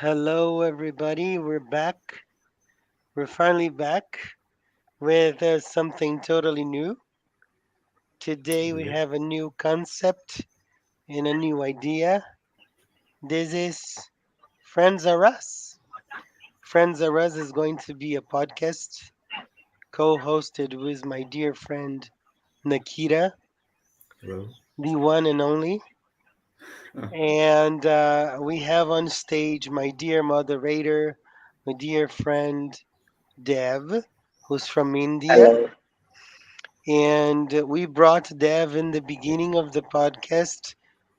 Hello, everybody. We're back. We're finally back with something totally new. Today, we Yep. have a new concept and a new idea. This is Friends Are Us. Friends Are Us is going to be a podcast co hosted with my dear friend Nikita, Hello. the one and only. And we have on stage my dear moderator, my dear friend Dev, who's from India. Hello. And we brought Dev in the beginning of the podcast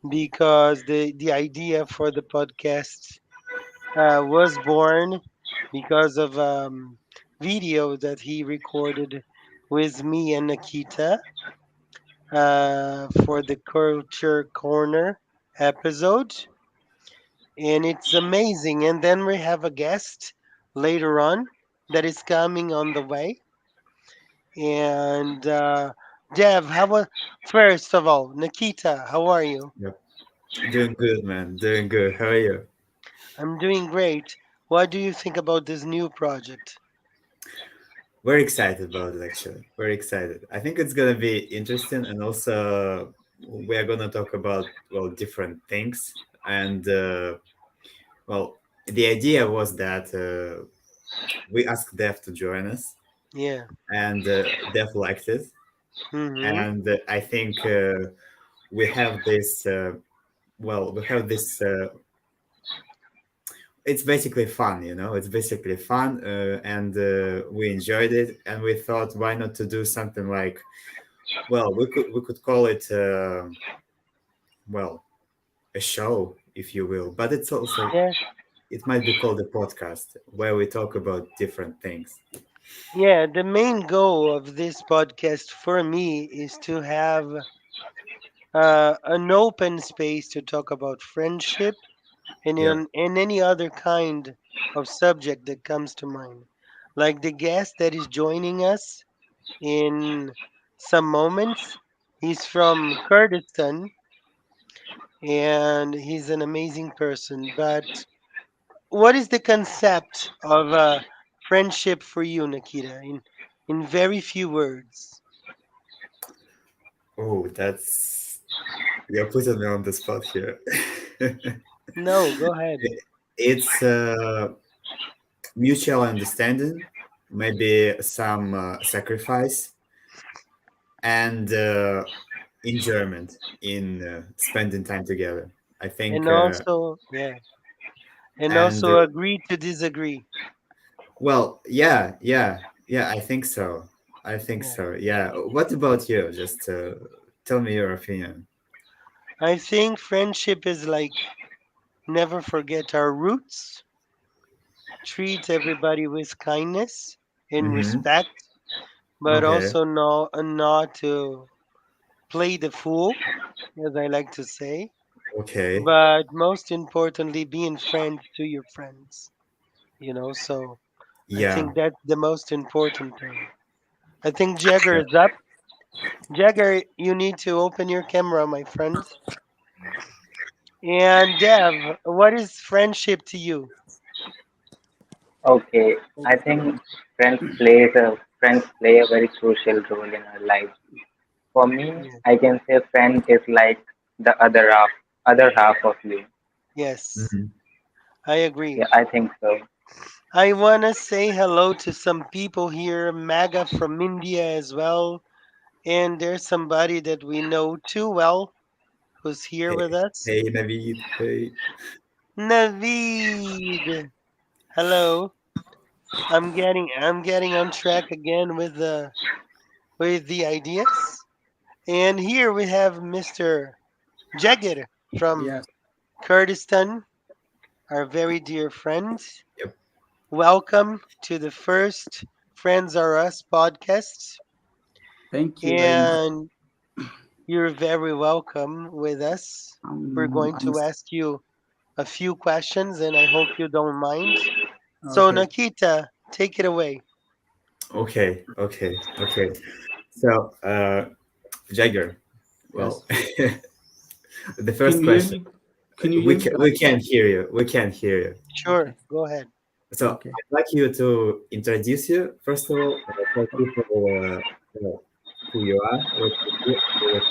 because the idea for the podcast was born because of video that he recorded with me and Nikita for the Culture Corner episode. And it's amazing. And then we have a guest later on that is coming on the way. And Dev, first of all, Nikita, how are you? Yep. Doing good, man. Doing good. How are you? I'm doing great. What do you think about this new project? Very excited about it, actually. Very excited. I think it's gonna be interesting, and also we are gonna talk about different things. And the idea was that we asked Dev to join us, Yeah. and Dev liked it. Mm-hmm. And I think we have this. We have this it's basically fun, it's basically fun, and we enjoyed it, and we thought, why not to do something like, we could call it, well a show, if you will, but Yeah. it might be called a podcast where we talk about different things. Yeah. The main goal of this podcast for me is to have an open space to talk about friendship and Yep. in any other kind of subject that comes to mind. Like the guest that is joining us in some moments, he's from Kurdistan and he's an amazing person. But what is the concept of friendship for you, Nikita? In very few words. Oh, that's you're putting me on the spot here. No, go ahead. It's mutual understanding, maybe some sacrifice, and enjoyment in spending time together. I And think, also, yeah, and and also agree to disagree. yeah. I think so. I think Yeah. so. Yeah. What about you? Just tell me your opinion. I think friendship is like never forget our roots, treat everybody with kindness and Mm-hmm. respect, but Okay. also not to play the fool, as I like to say. Okay. But most importantly, being friends to your friends. So I Yeah. think that's the most important thing. I think Jagger is up. Jagger, you need to open your camera, my friend. And Dev, what is friendship to you? Okay, I think friends play a very crucial role in our lives. For me, Yeah. I can say friend is like the other half of you. Yes, Mm-hmm. I agree. Yeah, I think so. I want to say hello to some people here, Maga from India as well. And there's somebody that we know too well who's here Hey, with us. hey, Navid. Hey. Naveed. Hello. I'm getting on track again with the ideas. And here we have Mr. JEGIR from Yes, Kurdistan, our very dear friend. Yep. Welcome to the first Friends Are Us podcast. thank you very much. And you're very welcome with us. We're going I'm to ask you a few questions and I hope you don't mind. So, okay. Nikita, take it away. Okay. Okay. Okay. So, Jagger. Yes. Well, the Can first you hear question. me? Can you hear me, we guys? can't hear you. We can't hear you. Sure, Okay. go ahead. So Okay. I'd like you to introduce you first of all. Tell people who you are, what you do.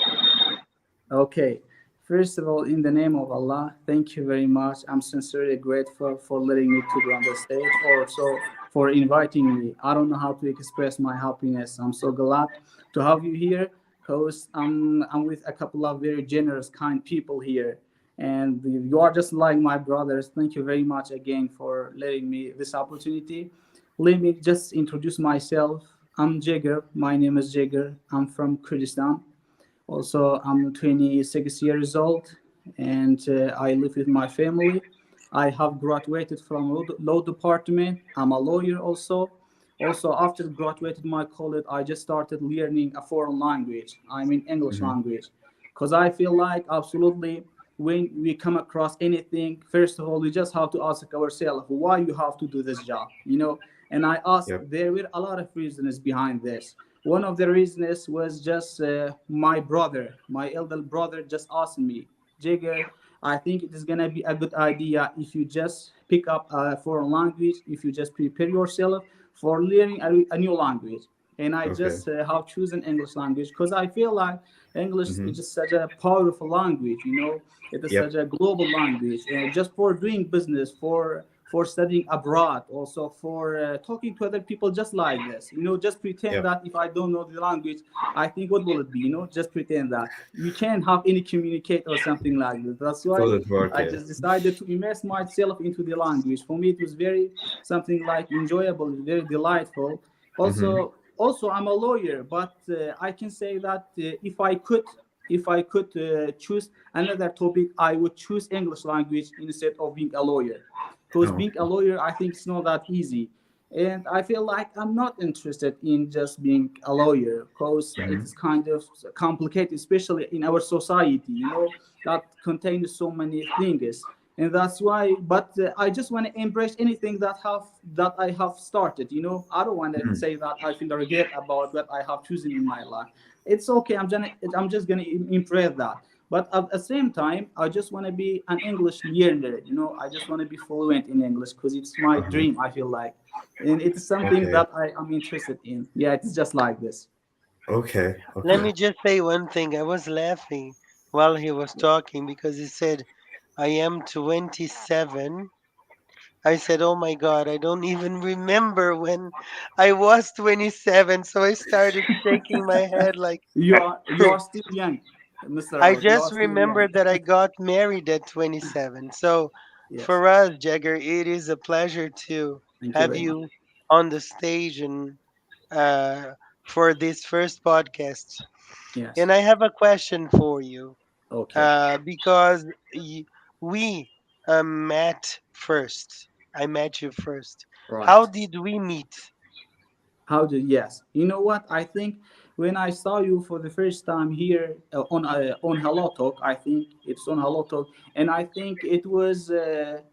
Okay. First of all, in the name of Allah, thank you very much. I'm sincerely grateful for letting me to be on the stage, also for inviting me. I don't know how to express my happiness. I'm so glad to have you here because I'm with a couple of very generous, kind people here. And you are just like my brothers. Thank you very much again for letting me this opportunity. Let me just introduce myself. I'm JEGIR. My name is JEGIR. I'm from Kurdistan. Also, I'm 26 years old and I live with my family. I have graduated from law department. I'm a lawyer also. Also, after graduated my college, I just started learning a foreign language. I mean English Mm-hmm. language, because I feel like absolutely when we come across anything, first of all, we just have to ask ourselves why you have to do this job, you know. And I asked, Yep. there were a lot of reasons behind this. One of the reasons was just my brother, my elder brother, just asked me, Jigger, I think it is gonna be a good idea if you just pick up a foreign language, if you just prepare yourself for learning a new language. And I Okay. just have chosen English language because I feel like English Mm-hmm. is just such a powerful language, you know. It is such Yep. a global language, just for doing business, for studying abroad, also for talking to other people just like this. You know, just pretend Yep. that if I don't know the language, I think what will it be? You know, just pretend that you can't have any communicate or something like this. That's why Solid work. I Yeah. just decided to immerse myself into the language. For me, it was very something like enjoyable, very delightful. Mm-hmm. Also, I'm a lawyer, but I can say that if I could choose another topic, I would choose English language instead of being a lawyer. Because Oh. being a lawyer, I think it's not that easy. And I feel like I'm not interested in just being a lawyer because it Mm-hmm. is kind of complicated, especially in our society, you know, that contains so many things. And that's why, but I just want to embrace anything that I have started. You know, I don't want to Mm-hmm. say that I feel regret about what I have chosen in my life. It's okay. I'm just gonna embrace that. But at the same time, I just want to be an English learner. You know, I just want to be fluent in English because it's my Uh-huh. dream. I feel like, and it's something Okay. that I am interested in. Yeah, it's just like this. Okay. Let Okay. me just say one thing. I was laughing while he was talking because he said, I am 27. I said, oh my God, I don't even remember when I was 27. So I started shaking my head like, You are still young, Mr. I Rod. You just are still young. remembered that I got married at 27. So Yes. for us, Jagger, it is a pleasure to Thank you have very much. you on the stage and uh, for this first podcast. Yes. And I have a question for you Okay. because we met first. I met you first. How Right. did we meet? How do yes? You know what? I think when I saw you for the first time here on Hello Talk, I think it's on Hello Talk, and I think it was,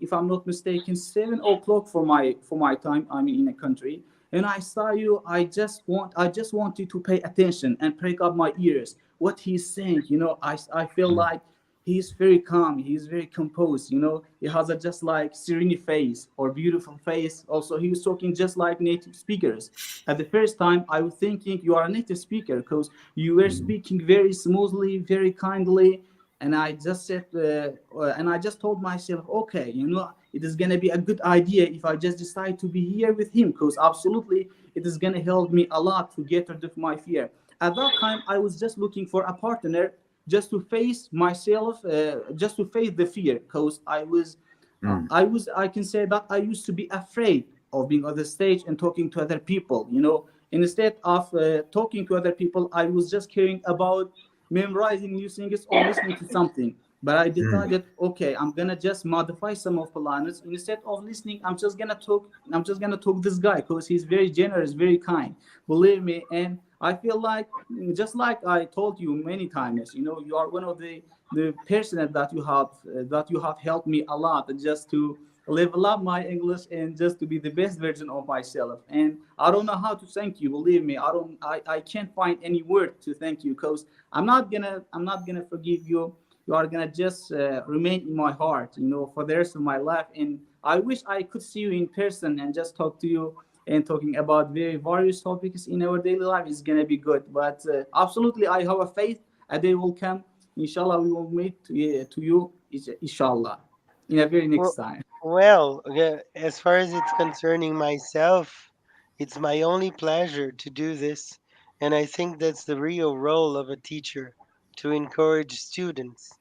if I'm not mistaken, 7 o'clock for my time. I mean, in a country, and I saw you. I just wanted to pay attention and prick up my ears. What he's saying, you know, I feel Mm-hmm. like he's very calm, he's very composed, you know, he has a just like serene face or beautiful face. Also, he was talking just like native speakers. At the first time, I was thinking you are a native speaker because you were Mm-hmm. speaking very smoothly, very kindly. And I just said, and I just told myself, okay, you know, it is going to be a good idea if I just decide to be here with him because absolutely it is going to help me a lot to get rid of my fear. At that time, I was just looking for a partner just to face myself, just to face the fear because I can say that I used to be afraid of being on the stage and talking to other people. You know, instead of talking to other people, I was just caring about memorizing new things or listening to something. But I Mm-hmm. decided, okay, I'm gonna just modify some of the lines. Instead of listening, I'm just gonna talk. I'm just gonna talk this guy because he's very generous, very kind. Believe me, and I feel like just like I told you many times, you know, you are one of the person that you have helped me a lot just to level up my English and just to be the best version of myself. And I don't know how to thank you. Believe me, I can't find any word to thank you because I'm not gonna forgive you you are gonna just remain in my heart, for the rest of my life. And I wish I could see you in person and just talk to you and talking about very various topics in our daily life is gonna be good. But absolutely, I have a faith a day will come. Inshallah, we will meet to you, inshallah, in a very next Well, time. well, as far as it's concerning myself, it's my only pleasure to do this, and I think that's the real role of a teacher, to encourage students.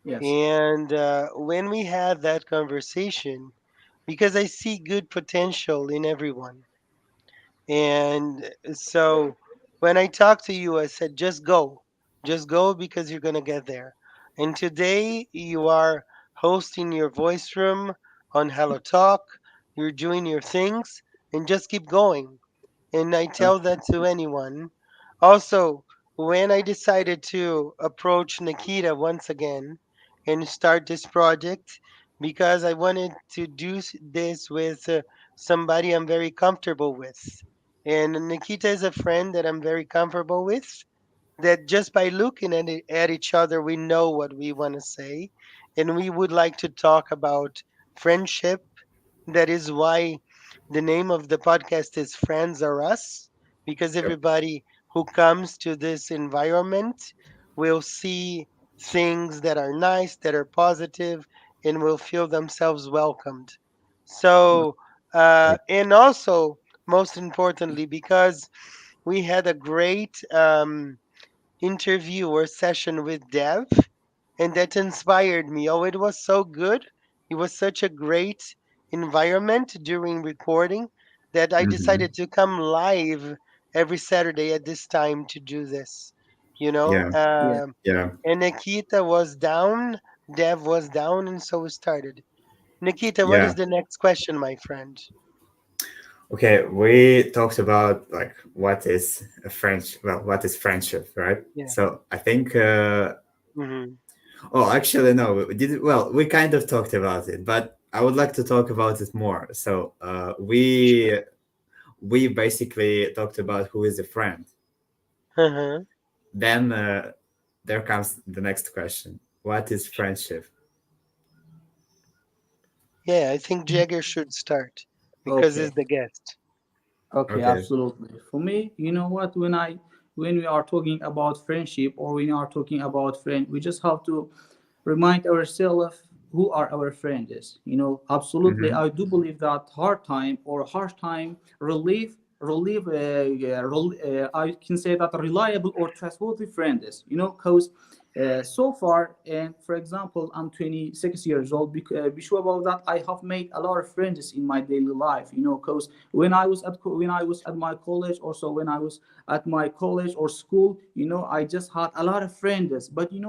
Yes, And when we had that conversation, because I see good potential in everyone, and so when I talked to you, I said, just go because you're gonna get there. And today you are hosting your voice room on Hello Talk. You're doing your things, and just keep going. And I okay, tell that to anyone. Also, when I decided to approach Nikita once again and start this project, because I wanted to do this with somebody I'm very comfortable with. And Nikita is a friend that I'm very comfortable with, that just by looking at each other, we know what we want to say. And we would like to talk about friendship. That is why the name of the podcast is Friends Are Us, because Yep. everybody who comes to this environment will see things that are nice, that are positive, and will feel themselves welcomed. So, Yep. and also, most importantly, because we had a great interview or session with Dev, and that inspired me. Oh, it was so good. It was such a great environment during recording that I Hmm. decided to come live every Saturday at this time to do this. You know, Yeah. yeah, Yeah. and Nikita was down, Dev was down, and so we started. Nikita, what is Yeah. the next question, my friend? Okay, we talked about like what is a French, well, what is friendship, right? Yeah. So I think, Hmm. oh, actually, no, we did well. We kind of talked about it, but I would like to talk about it more. So Sure. we basically talked about who is a friend. Uh-huh. Then there comes the next question: what is friendship? Yeah, I think Jagger should start because he's okay. the guest. Okay, Okay. absolutely. For me, you know what? When we are talking about friendship or when we are talking about friend, we just have to remind ourselves who are our friends. Absolutely, Mm-hmm. I do believe that hard time or harsh time relieve. I can say that reliable or trustworthy friends. Because so far, and for example, I'm 26 years old. Be sure about that. I have made a lot of friends in my daily life. Because when I was at my college, also when I was at my college or school, I just had a lot of friends. But we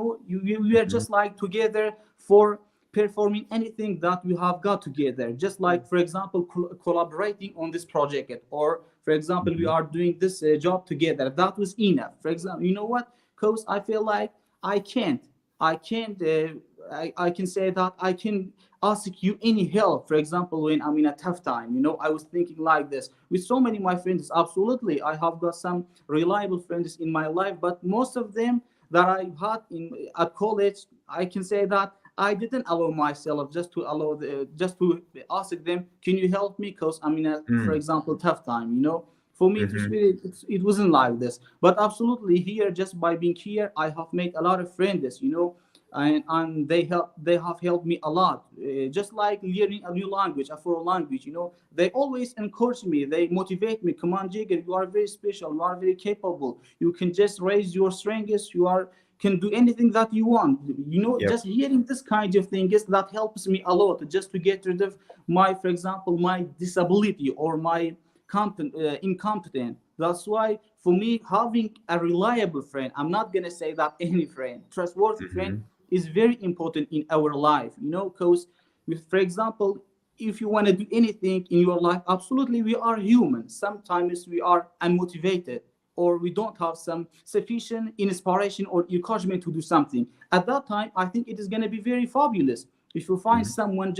are Mm-hmm. just like together for performing anything that we have got together, just like for example collaborating on this project, or for example we Mm-hmm. are doing this job together. That was enough. For example, you know what? Because I feel like I can say that I can ask you any help. For example, when I'm in a tough time, I was thinking like this with so many of my friends. Absolutely, I have got some reliable friends in my life, but most of them that I had in at college, I can say that I didn't allow myself just to ask them, can you help me? Because I'm in a, for example, tough time. For me, Mm-hmm. it wasn't like this. But absolutely, here, just by being here, I have made a lot of friends. And they have helped me a lot. Just like learning a new language, a foreign language. They always encourage me. They motivate me. Come on, Jigger, you are very special. You are very capable. You can just raise your strengths. You are can do anything that you want. Yep. Just hearing this kind of thing is that helps me a lot, just to get rid of my, for example, my disability or my incompetent. That's why for me, having a reliable friend, I'm not gonna say that any friend, trustworthy friend, Mm-hmm. is very important in our life. Because, for example, if you want to do anything in your life, absolutely, we are human. Sometimes we are unmotivated, or we don't have some sufficient inspiration or encouragement to do something. At that time, I think it is going to be very fabulous if you find Mm-hmm. someone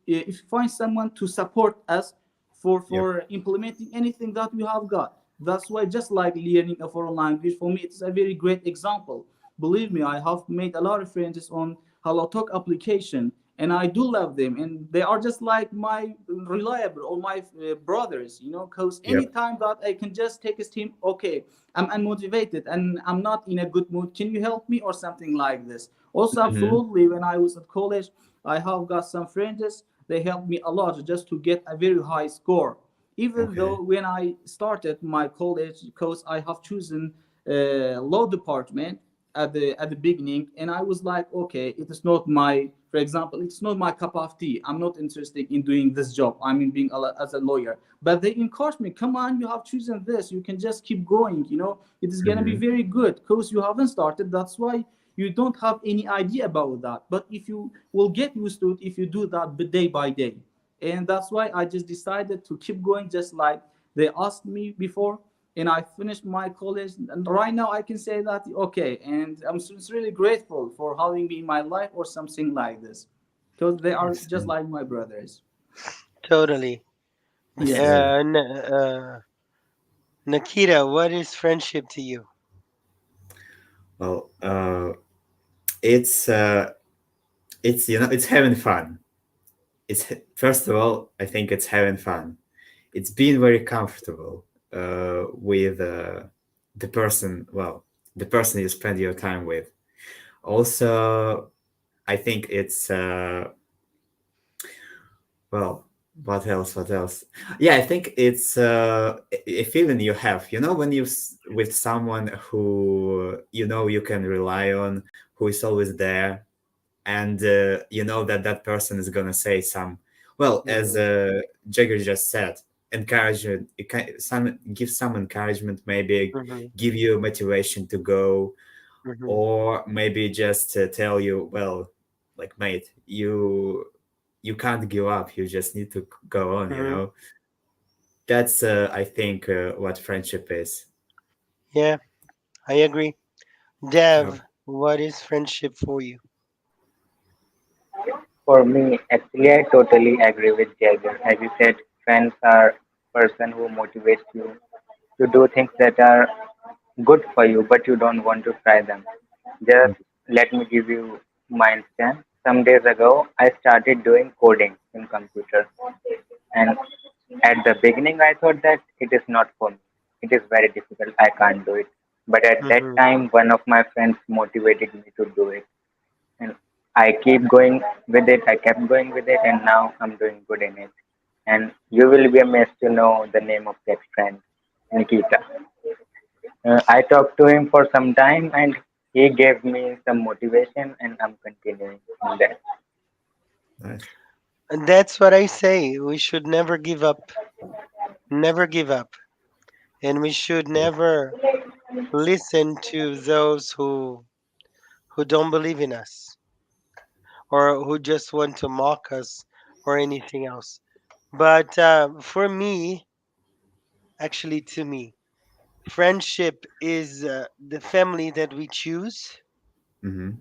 if you find someone to support us for Yep. implementing anything that we have got. That's why, just like learning a foreign language, for me, it's a very great example. believe me, I have made a lot of friends on Hello Talk application, and I do love them, and they are just like my reliable or my brothers, you know. Because Yep. anytime that I can just text him, okay, I'm unmotivated and I'm not in a good mood, can you help me or something like this. Also, Hmm. absolutely, when I was at college, I have got some friends. They helped me a lot just to get a very high score. Even Okay. though when I started my college, because I have chosen law department at the beginning, and I was like, okay, it is not my, for example, it's not my cup of tea. I'm not interested in doing this job. I mean, being as a lawyer. But they encouraged me, come on, you have chosen this. You can just keep going. You know, it is gonna be Hmm. very good because you haven't started. That's why you don't have any idea about that. But if you will get used to it, if you do that day by day, and that's why I just decided to keep going, just like they asked me before. And I finished my college, and right now I can say that okay, and I'm sincerely grateful for having me in my life or something like this, because they I are just see. like my brothers. Totally. I see. Yes. Nikita, what is friendship to you? Well, it's it's having fun. It's first of all, I think it's having fun. It's being very comfortable with the person. Well, the person you spend your time with. Also, I think it's well, what else? What else? Yeah, I think it's a feeling you have. You know, when with someone who you know you can rely on, who is always there, and you know that that person is gonna say some. Well, as Mm-hmm. Jagger just said, encouragement. Some give some encouragement, maybe Mm-hmm. give you motivation to go, Mm-hmm. or maybe just tell you, well, like mate, you can't give up, you just need to go on, you Mm-hmm. know. That's I think what friendship is. Yeah, I agree. Yep. Dev, what is friendship for you? For me, actually, I totally agree with Jagger. As you said, friends are person who motivates you to do things that are good for you, but you don't want to try them. Just let me give you my instance. Some days ago, I started doing coding in computer, and at the beginning, I thought that it is not for me. It is very difficult. I can't do it. But at that Mm-hmm. time, one of my friends motivated me to do it, and I keep going with it. I kept going with it, and now I'm doing good in it. And you will be amazed to know the name of that friend, Nikita. I talked to him for some time, and he gave me some motivation, and I'm continuing in that. Nice. And that's what I say. We should never give up. Never give up. And we should Yep. never listen to those who don't believe in us or who just want to mock us or anything else. But for me, actually, to me, friendship is the family that we choose, Mm-hmm.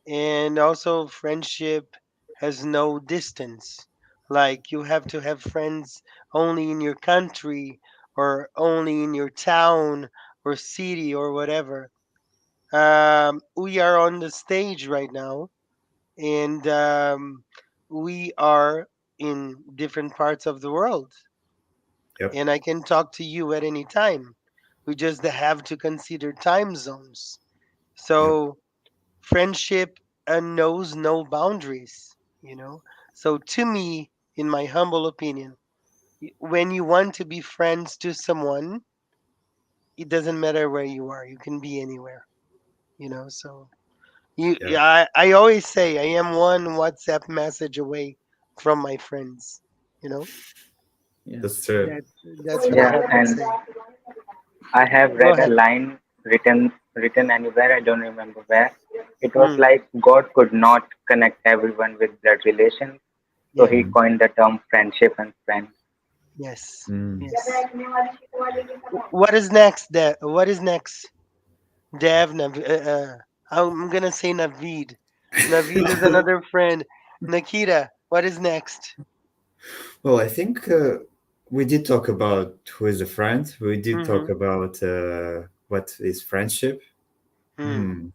and also friendship has no distance. Like you have to have friends only in your country or only in your town or city or whatever. We are on the stage right now, and we are in different parts of the world, Yep. and I can talk to you at any time. We just have to consider time zones. Yep. So friendship knows no boundaries, you know. So to me, in my humble opinion, when you want to be friends to someone, it doesn't matter where you are. You can be anywhere, you know. So Yep. I always say I am one WhatsApp message away from my friends, you know. That's Yes. true. That that's what I Yeah, have to and say. I have Go read a ahead. line written anywhere. I don't remember where. It was Mm, like God could not connect everyone with blood relations, so yeah. He Mm-hmm. coined the term friendship and friend. Yes. Mm. Yes. What is next? What is next? Dev, I'm gonna say Navid. Navid is another friend. Nikita, what is next? Well, I think we did talk about who is a friend. We did talk Mm-hmm. about what is friendship. Mm. Hmm.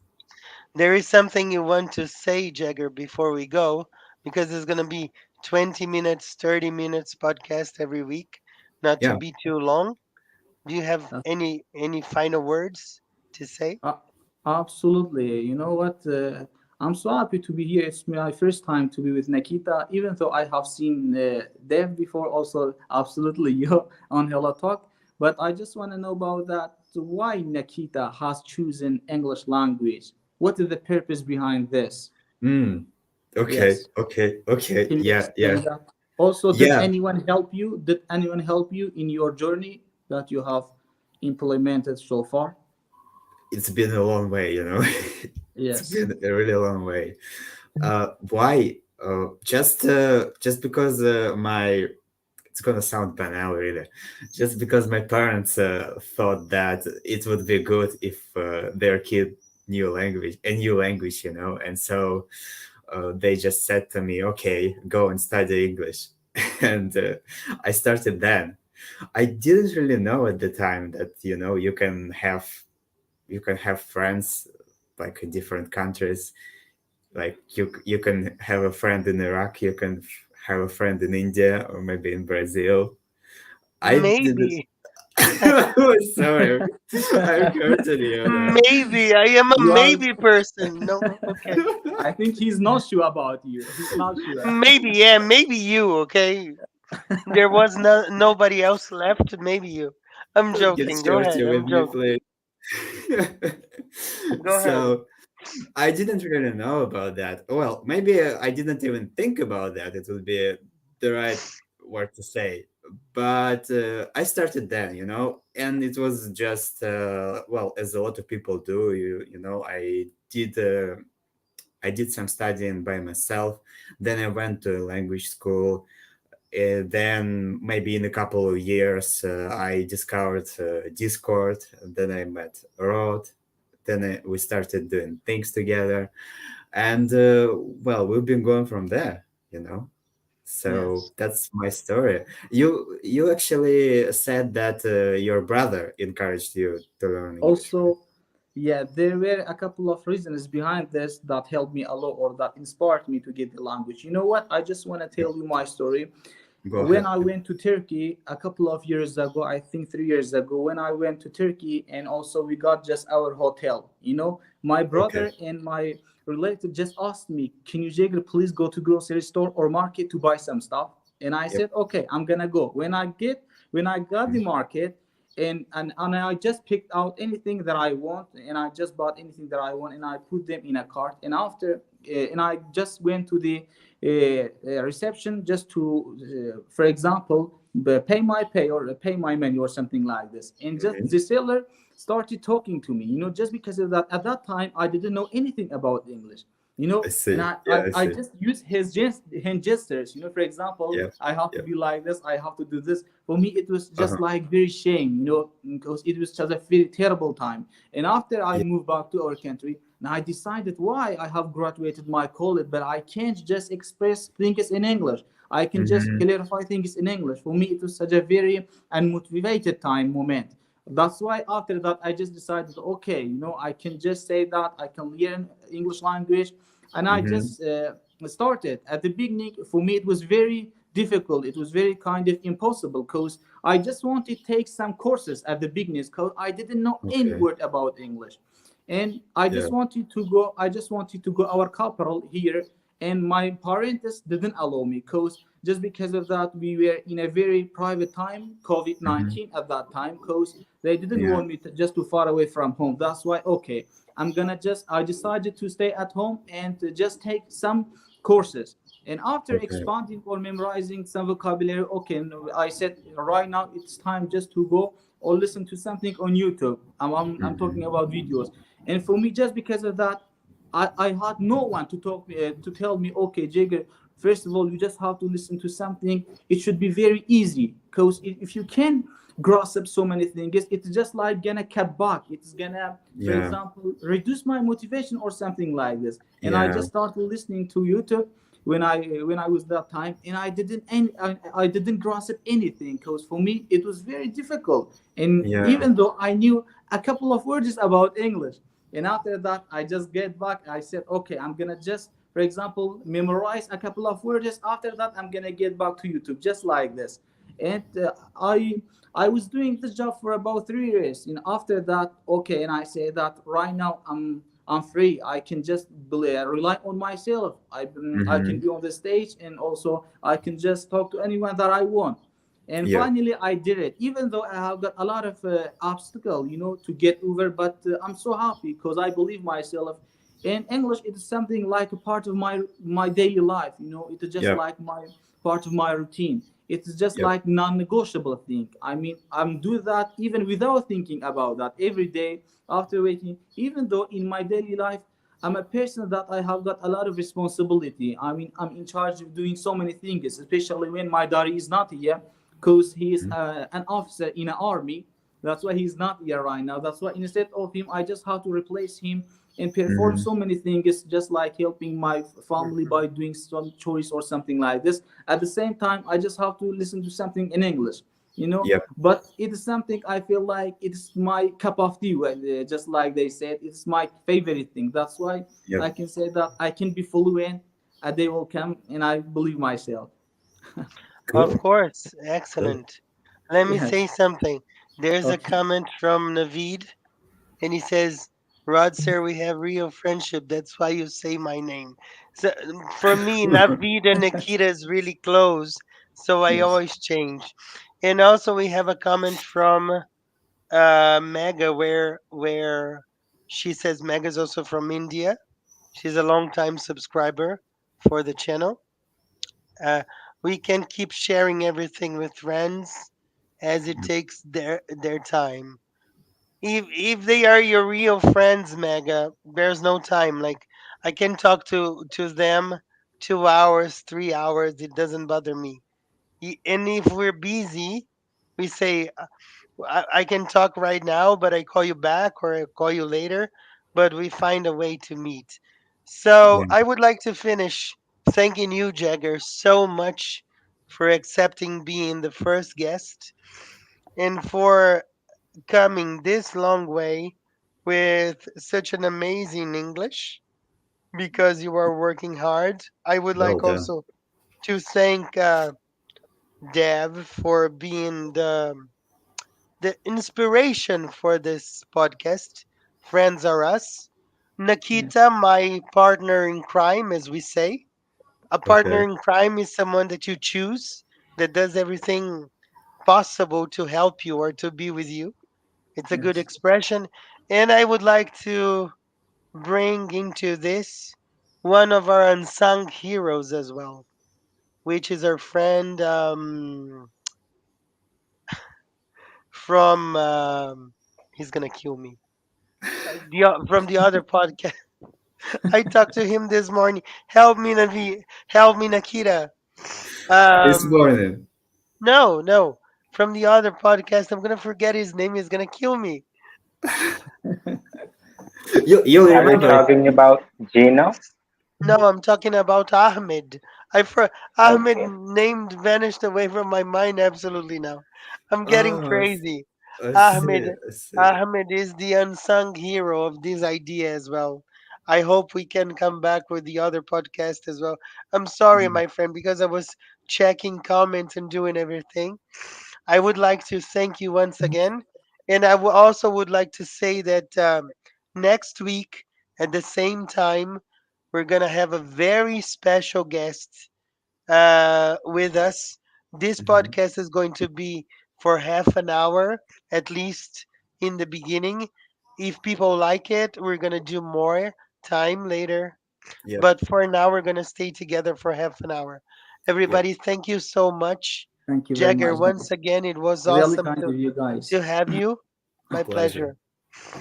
There is something you want to say, Jagger, before we go, because it's going to be 20 minutes, 30 minutes podcast every week, not to Yeah. be too long. Do you have Uh, any final words to say? uh, Absolutely. You know what? I'm so happy to be here. It's my first time to be with Nikita, even though I have seen Dev before, also absolutely you on Hello Talk. But I just want to know about that. Why Nikita has chosen English language? What is the purpose behind this? Mm. Okay. Yes. Okay. Okay. Can you Yeah. explain Yeah. that? Also, did Yeah. anyone help you? Did anyone help you in your journey that you have implemented so far? It's been a long way, It's Yes. been a really long way. Why? Just because my it's gonna sound banal, really. Just because my parents thought that it would be good if their kid knew a new language, and so they just said to me, "Okay, go and study English," and I started then. I didn't really know at the time that you can have friends like in different countries. Like you can have a friend in Iraq, you can have a friend in India or maybe in Brazil. I didn't. Maybe. Oh, sorry, I'm hurting you now. Maybe. I am a You are. maybe person. No? Okay. I think he's not sure about you. He's not sure. Maybe, yeah, maybe you, okay? There was nobody else left, maybe you. I'm Get joking. Go ahead. shorty I'm with me, joking. please. Go ahead. So I didn't really know about that. Well, maybe I didn't even think about that. It would be the right word to say. But I started then, and it was just well, as a lot of people do. I did some studying by myself. Then I went to language school. Then maybe in a couple of years, I discovered Discord. And then I met Rod. Then we started doing things together, and well, we've been going from there. So Yes. that's my story. You actually said that your brother encouraged you to learn English, right? Also, yeah, there were a couple of reasons behind this that helped me a lot or that inspired me to get the language. You know what? I just want to Yeah. tell you my story. Go When ahead. I Yeah. went to Turkey a couple of years ago, I think 3 years ago, when I went to Turkey, and also we got just our hotel. My Okay. brother and my relative just asked me, "Can you, Jager, please go to grocery store or market to buy some stuff?" And I Yep. said, "Okay, I'm gonna go." When I got the Mhm. market, and I just picked out anything that I want, and I just bought anything that I want, and I put them in a cart. And after, and I just went to the reception just to, for example, pay or pay my money or something like this. And just Mhm. the seller started talking to me, just because of that. At that time, I didn't know anything about English. I And see. I, Yeah, I, I I see. just use hand gestures. For example, Yep. I have to Yep. be like this, I have to do this. For me, it was Uh-huh. just like very shame, because it was just a very terrible time. And after I Yeah. moved back to our country, and I decided why I have graduated my college, but I can't just express things in English. I can just Hmm. clarify things in English. For me, it was such a very unmotivated time moment. That's why after that, I just decided, okay, I can just say that I can learn English language. And I Hmm. just started. At the beginning, for me, it was very difficult. It was very kind of impossible because I just wanted to take some courses at the beginning because I didn't know any Okay. word about English. And I Yeah. just wanted to go. I just wanted to go our capital here, and my parents didn't allow me because just because of that we were in a very private time, COVID Hmm. 19 at that time, because they didn't Yeah. want me to just too far away from home. That's why okay, I decided to stay at home and to just take some courses. And after Okay. expanding or memorizing some vocabulary, okay, I said right now it's time just to go or listen to something on YouTube. I'm talking Hmm. about videos. And for me, just because of that, I had no one to talk to tell me, okay, Jigger, first of all, you just have to listen to something. It should be very easy because if you can grasp so many things, it's just like gonna cut back. It's gonna, for Yeah. example, reduce my motivation or something like this. And I Yeah. just started listening to YouTube when I was that time, and I didn't grasp anything because for me it was very difficult. And Yeah. even though I knew a couple of words about English, And after that, I just get back. I said, okay, I'm gonna just, for example, memorize a couple of words. After that, I'm gonna get back to YouTube, just like this. And I was doing this job for about 3 years. And after that, okay, and I say that right now I'm free. I can just rely on myself. I can Mm-hmm. be on the stage, and also I can just talk to anyone that I want. And Yeah. finally I did it, even though I have got a lot of obstacle, to get over. But I'm so happy because I believe myself. And English, it is something like a part of my daily life. It is just Yep. like my part of my routine. It is just Yep. like non-negotiable thing. I mean, I'm doing that even without thinking about that every day after waking. Even though in my daily life I'm a person that I have got a lot of responsibility. I mean, I'm in charge of doing so many things, especially when my daddy is not here, because he is Mhm. an officer in an army. That's why he's not here right now. That's why instead of him, I just have to replace him and perform Mhm. so many things, just like helping my family Mhm. by doing some choice or something like this. At the same time, I just have to listen to something in English, Yep. but it is something I feel like it's my cup of tea. Just like they said, it's my favorite thing. That's why Yep. I can say that I can be fluent. A day will come, and I believe myself. Of Cool. course, Cool. excellent. Let me say Yes. something. There's a Okay. comment from Naveed, and he says, "Rod, sir, we have real friendship. That's why you say my name." So for me, Naveed and Nikita is really close, so I Yes. always change. And also, we have a comment from Mega, where she says Mega's also from India. She's a long time subscriber for the channel. Uh, we can keep sharing everything with friends as it takes their time. If they are your real friends, Mega, there's no time. Like I can talk to them 2 hours, 3 hours. It doesn't bother me. And if we're busy, we say I can talk right now, but I call you back or I call you later. But we find a way to meet. So Yeah. I would like to finish thanking you, Jagger, so much for accepting being the first guest and for coming this long way with such an amazing English because you are working hard. I would Well like done. also to thank Dev for being the inspiration for this podcast. Friends are us. Yes. Nikita, my partner in crime, as we say. A partner Okay. in crime is someone that you choose that does everything possible to help you or to be with you. It's a good Yes. expression. And I would like to bring into this one of our unsung heroes as well, which is our friend from, he's going to kill me. From the other podcast. I talked to him this morning. Help me, Navi. Help me, Nikita. This Um, morning. no, no. From the other podcast, I'm gonna forget his name. He's gonna kill me. You'll Are you remember. talking about Gino? No, I'm talking about Ahmed. Ahmed Okay. named vanished away from my mind absolutely now. I'm getting Oh, crazy. I see. Ahmed I see. Ahmed is the unsung hero of this idea as well. I hope we can come back with the other podcast as well. I'm sorry, Mhm. my friend, because I was checking comments and doing everything. I would like to thank you once again, and also would like to say that next week at the same time we're gonna have a very special guest with us. This Mhm. podcast is going to be for half an hour at least in the beginning. If people like it, we're gonna do more time later. Yep. But for now, we're gonna stay together for half an hour. Yep. Everybody, thank you so much. Thank you very Jagger, much, once guys. again, it was Really awesome kind of you guys. to have you. A My pleasure. pleasure.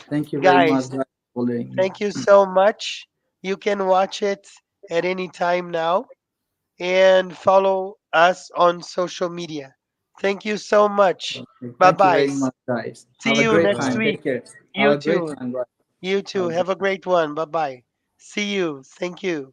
Thank you very much, Guys, guys, for letting me. thank you so much. You can watch it at any time now and follow us on social media. Thank you so much. Okay. Bye Thank you bye. very much, guys. See Have a you great next Bye. time. week. Take care. Have You a great too. time, guys. You Have too. a great Have a time. great one. Bye bye. See you. Thank you.